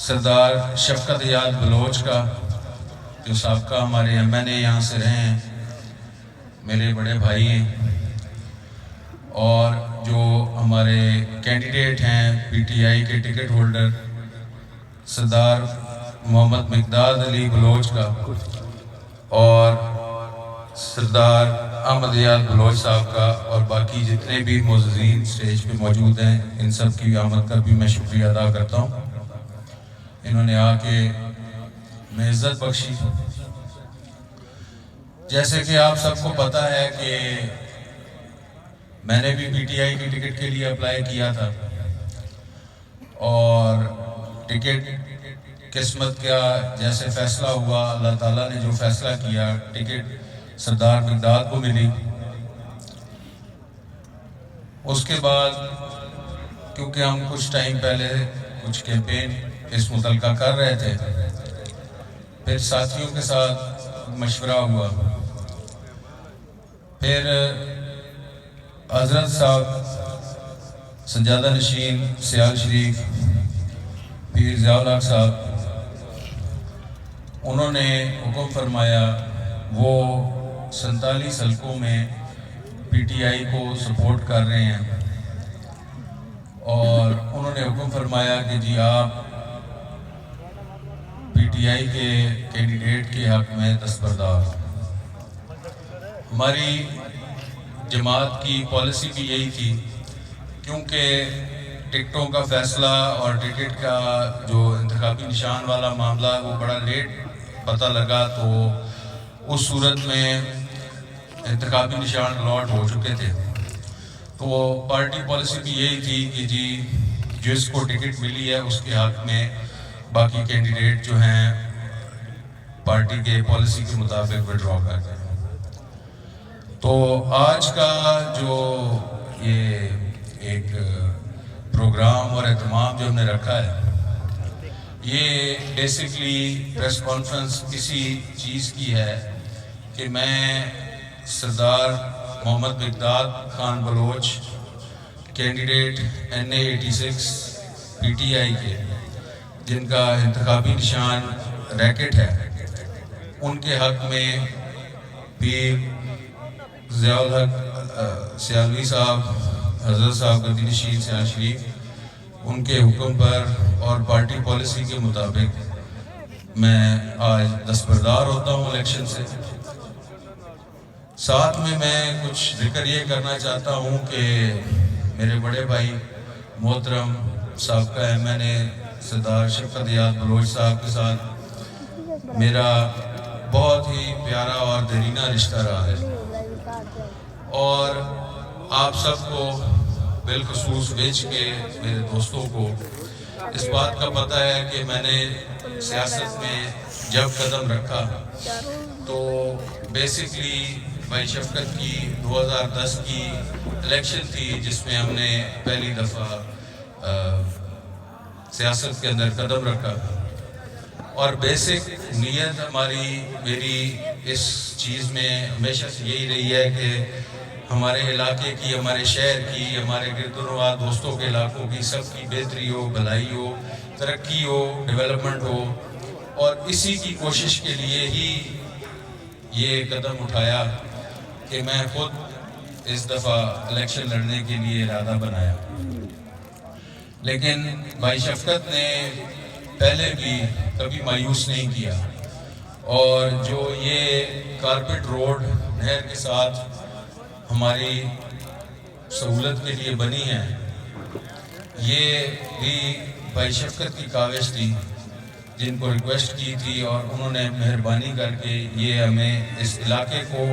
سردار شفقت یاد بلوچ کا، جو سابقہ ہمارے ایم این اے یہاں سے رہے ہیں، میرے بڑے بھائی ہیں، اور جو ہمارے کینڈیڈیٹ ہیں پی ٹی آئی کے ٹکٹ ہولڈر سردار محمد مقداد علی بلوچ کا، اور سردار احمد یاد بلوچ صاحب کا، اور باقی جتنے بھی معززین اسٹیج پہ موجود ہیں، ان سب کی آمد کا بھی میں شکریہ ادا کرتا ہوں۔ انہوں نے آ کے میں عزت بخشی۔ جیسے کہ آپ سب کو پتہ ہے کہ میں نے بھی پی ٹی آئی کی ٹکٹ کے لیے اپلائی کیا تھا، اور ٹکٹ قسمت کا جیسے فیصلہ ہوا، اللہ تعالیٰ نے جو فیصلہ کیا، ٹکٹ سردار مقداد کو ملی۔ اس کے بعد کیونکہ ہم کچھ ٹائم پہلے کچھ کیمپین اس متعلقہ کر رہے تھے، پھر ساتھیوں کے ساتھ مشورہ ہوا، پھر حضرت صاحب سجادہ نشین سیال شریف پیر ضیاء الحق صاحب، انہوں نے حکم فرمایا، وہ 47 حلقوں میں پی ٹی آئی کو سپورٹ کر رہے ہیں، اور انہوں نے حکم فرمایا کہ جی آپ پی ٹی آئی کے کینڈیڈیٹ کے حق میں دستبردار۔ ہماری جماعت کی پالیسی بھی یہی تھی، کیونکہ ٹکٹوں کا فیصلہ اور ٹکٹ کا جو انتخابی نشان والا معاملہ وہ بڑا لیٹ پتہ لگا، تو اس صورت میں انتخابی نشان الاٹ ہو چکے تھے، تو پارٹی پالیسی بھی یہی تھی کہ جی جس کو ٹکٹ ملی ہے اس کے حق میں باقی کینڈیڈیٹ جو ہیں پارٹی کے پالیسی کے مطابق وڈرا کر دیں۔ تو آج کا جو یہ ایک پروگرام اور اہتمام جو ہم نے رکھا ہے، یہ بیسکلی پریس کانفرنس کسی چیز کی ہے کہ میں Sardar Muhammad Miqdad Khan Baloch candidate NA86 P T I کے، جن کا انتخابی نشان ریکٹ ہے، ان کے حق میں پیر ضیاء الحق سیالوی صاحب، حضرت صاحب گدی نشین سیال شریف، ان کے حکم پر اور پارٹی پالیسی کے مطابق میں آج دستبردار ہوتا ہوں الیکشن سے۔ ساتھ میں کچھ ذکر یہ کرنا چاہتا ہوں کہ میرے بڑے بھائی محترم سابقہ ایم این اے سردار شفقت یاد بلوچ صاحب کے ساتھ میرا بہت ہی پیارا اور دیرینہ رشتہ رہا ہے، اور آپ سب کو بالخصوص بیچ کے میرے دوستوں کو اس بات کا پتہ ہے کہ میں نے سیاست میں جب قدم رکھا تو بیسکلی بھائی شفقت کی 2010 کی الیکشن تھی، جس میں ہم نے پہلی دفعہ سیاست کے اندر قدم رکھا، اور بیسک نیت میری اس چیز میں ہمیشہ سے یہی رہی ہے کہ ہمارے علاقے کی، ہمارے شہر کی، ہمارے گرد و نواح دوستوں کے علاقوں کی سب کی بہتری ہو، بھلائی ہو، ترقی ہو، ڈیولپمنٹ ہو، اور اسی کی کوشش کے لیے ہی یہ قدم اٹھایا کہ میں خود اس دفعہ الیکشن لڑنے کے لیے ارادہ بنایا۔ لیکن بھائی شفقت نے پہلے بھی کبھی مایوس نہیں کیا، اور جو یہ کارپیٹ روڈ نہر کے ساتھ ہماری سہولت کے لیے بنی ہے، یہ بھی بھائی شفقت کی کاوش تھی، جن کو ریکویسٹ کی تھی، اور انہوں نے مہربانی کر کے یہ ہمیں اس علاقے کو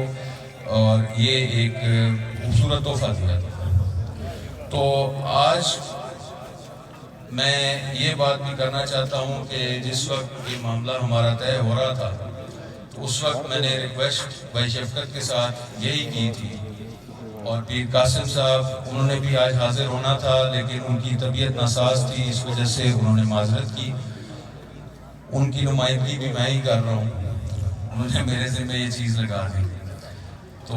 اور یہ ایک خوبصورت تحفہ دیا تھا۔ تو آج میں یہ بات بھی کرنا چاہتا ہوں کہ جس وقت یہ معاملہ ہمارا طے ہو رہا تھا، تو اس وقت میں نے ریکویسٹ بھائی شفقت کے ساتھ یہی کی تھی، اور پیر قاسم صاحب انہوں نے بھی آج حاضر ہونا تھا، لیکن ان کی طبیعت ناساز تھی، اس وجہ سے انہوں نے معذرت کی۔ ان کی نمائندگی بھی میں ہی کر رہا ہوں، انہوں نے میرے ذمہ یہ چیز لگا دی۔ تو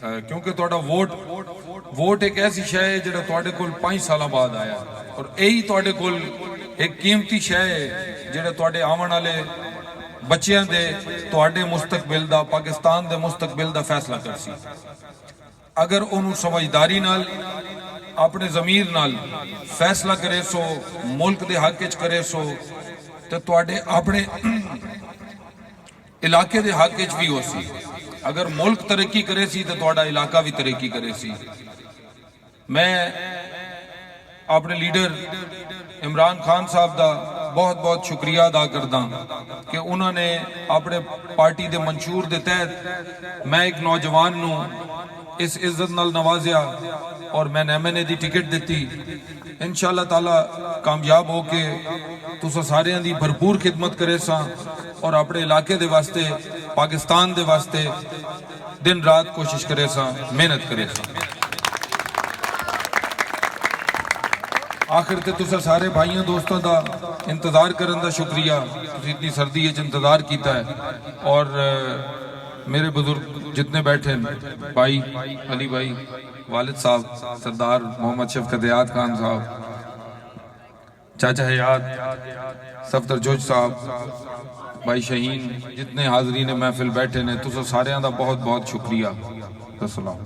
کیونکہ تہاڈا ووٹ ایک ایسی شے ہے جڑا تہاڈے کول 5 سالاں بعد آیا اور یہی تہاڈے کول ایک قیمتی شے ہے جڑا تہاڈے آون والے بچیاں دے تہاڈے مستقبل دا پاکستان دے مستقبل دا فیصلہ کرسی. اگر انہوں سمجھداری نال اپنے ضمیر نال فیصلہ کرے سو ملک دے حق وچ کرے سو تے تہاڈے اپنے علاقے دے حق وچ بھی ہو سی. اگر ملک ترقی کرے سی تو تہاڈا علاقہ بھی ترقی کرے سی. میں اپنے لیڈر عمران خان صاحب دا بہت بہت شکریہ ادا کردا کہ انہوں نے اپنے پارٹی دے منشور دے تحت میں ایک نوجوان نو اس عزت نال نوازیا اور میں نے MNA دی ٹکٹ دیتی. انشاءاللہ تعالی کامیاب ہو کے تساں سارے دی بھرپور خدمت کرے ساں اور اپنے علاقے دے واسطے پاکستان دے واسطے دن رات کوشش کرے ساں محنت کرے ساں. آخر تے تساں سارے بھائیاں دوستاں دا انتظار کرن دا شکریہ. تسی اتنی سردی وچ انتظار کیتا ہے اور میرے بزرگ جتنے بیٹھے ہیں بھائی علی بھائی والد صاحب سردار محمد شفقت حیات خان صاحب چاچا حیات صفدر جوج صاحب بھائی شہین جتنے حاضرین محفل بیٹھے نے تساں ساریاں دا بہت بہت شکریہ. السلام.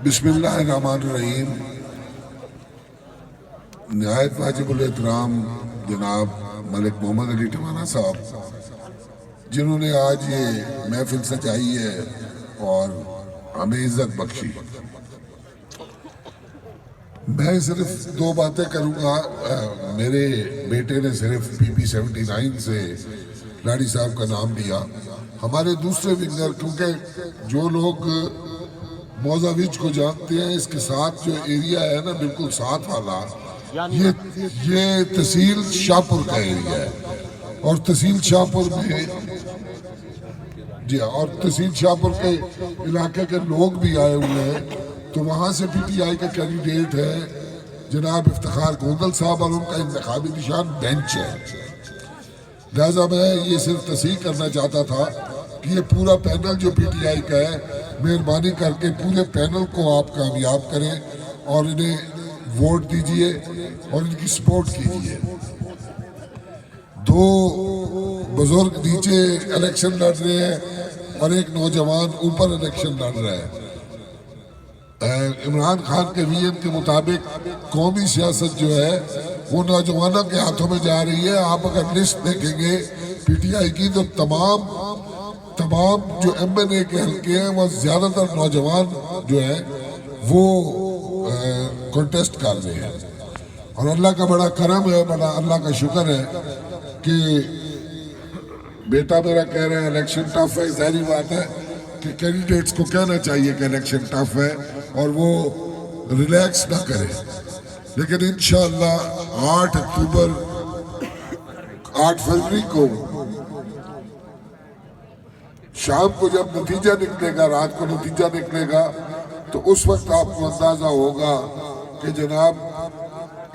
بسم اللہ الرحمن الرحیم. نہایت واجب الاحترام جناب ملک محمد علی ٹھمانہ صاحب جنہوں نے آج یہ محفل سجائی ہے اور ہمیں عزت بخشی. میں صرف 2 باتیں کروں گا. میرے بیٹے نے صرف PP79 سے لاڑی صاحب کا نام لیا. ہمارے دوسرے ونگر کیونکہ جو لوگ موزہ وچ کو جانتے ہیں اس کے ساتھ جو ایریا ہے نا بالکل ساتھ والا یہ تحصیل شاہپور کا ایریا ہے اور تحصیل شاہپور میں اور تحصیل شاہپور کے علاقے کے لوگ بھی آئے ہوئے ہیں. تو وہاں سے PTI کا کینڈیڈیٹ ہے جناب افتخار گوندل صاحب اور ان کا انتخابی نشان بینچ ہے. لہذا میں یہ صرف تصحیح کرنا چاہتا تھا کہ یہ پورا پینل جو PTI کا ہے مہربانی کر کے پورے پینل کو آپ کامیاب کریں اور انہیں ووٹ دیجئے اور ان کی سپورٹ کیجئے. 2 بزرگ نیچے الیکشن لڑ رہے ہیں اور ایک نوجوان اوپر الیکشن لڑ رہا ہے. عمران خان کے ویژن کے مطابق قومی سیاست جو ہے وہ نوجوانوں کے ہاتھوں میں جا رہی ہے. آپ اگر لسٹ دیکھیں گے PTI کی تو تمام جو MNA کے حلقے ہیں وہ زیادہ تر نوجوان جو ہے وہ کنٹیسٹ کر رہے ہیں. اور اللہ کا بڑا کرم ہے, بڑا اللہ کا شکر ہے کہ بیٹا میرا کہہ رہا ہے الیکشن ٹف ہے. ظاہری بات ہے کہ کینڈیڈیٹس کو کہنا چاہیے کہ الیکشن ٹف ہے اور وہ ریلیکس نہ کرے. لیکن انشاءاللہ 8 فروری کو شام کو جب نتیجہ نکلے گا, رات کو نتیجہ نکلے گا, تو اس وقت آپ کو اندازہ ہوگا کہ جناب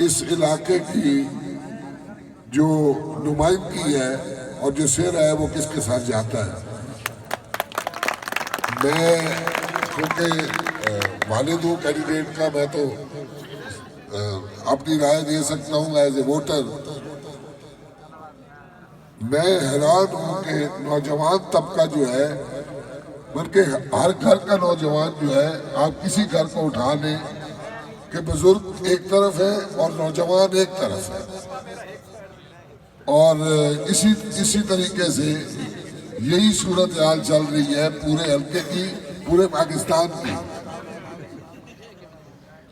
اس علاقے کی جو نمائندگی ہے اور جو سیر ہے وہ کس کے ساتھ جاتا ہے. میں کیونکہ والد ہوں کینڈیڈیٹ کا, میں تو اپنی رائے دے سکتا ہوں ایز اے ووٹر. میں حیران ہوں کہ نوجوان طبقہ جو ہے, بلکہ ہر گھر کا نوجوان جو ہے, آپ کسی گھر کو اٹھا لیں کہ بزرگ ایک طرف ہے اور نوجوان ایک طرف ہے. اور اسی طریقے سے یہی صورتحال چل رہی ہے پورے حلقے کی, پورے پاکستان کی.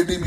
ADB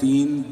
3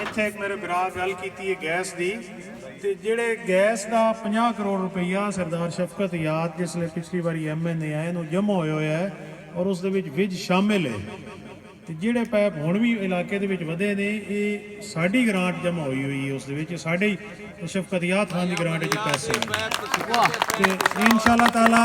ਇੱਥੇ ਇੱਕ ਮੇਰੇ ਭਰਾ ਗੱਲ ਕੀਤੀ ਹੈ ਗੈਸ ਦੀ, ਤੇ ਜਿਹੜੇ ਗੈਸ ਦਾ 50 ਕਰੋੜ ਰੁਪਈਆ ਸਰਦਾਰ ਸ਼ਫਕਤ ਯਾਦ ਜਿਸਲੇ ਪਿਛਲੀ ਵਾਰੀ MNA ਆਏ ਨੂੰ ਜਮ੍ਹਾਂ ਹੋਇਆ ਹੈ ਔਰ ਉਸ ਦੇ ਵਿੱਚ ਵਿਜ ਸ਼ਾਮਿਲ ਹੈ। ਤੇ ਜਿਹੜੇ ਪੈਪ ਹੁਣ ਵੀ ਇਲਾਕੇ ਦੇ ਵਿੱਚ ਵਧੇ ਨੇ ਇਹ ਸਾਡੀ ਗ੍ਰਾਂਟ ਜਮ੍ਹਾਂ ਹੋਈ ਹੋਈ ਹੈ, ਉਸ ਦੇ ਵਿੱਚ ਸਾਡੇ ਸ਼ਫਕਤ ਯਾਦ ਖਾਨ ਦੀ ਗ੍ਰਾਂਟ ਵਿੱਚ ਪੈਸੇ ਤੇ ਇਨਸ਼ਾਅੱਲਾ ਤਾਲਾ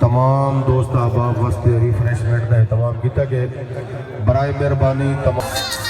تمام دوست احباب واسطے ریفریشمنٹ کا اہتمام کیا گیا برائے مہربانی تمام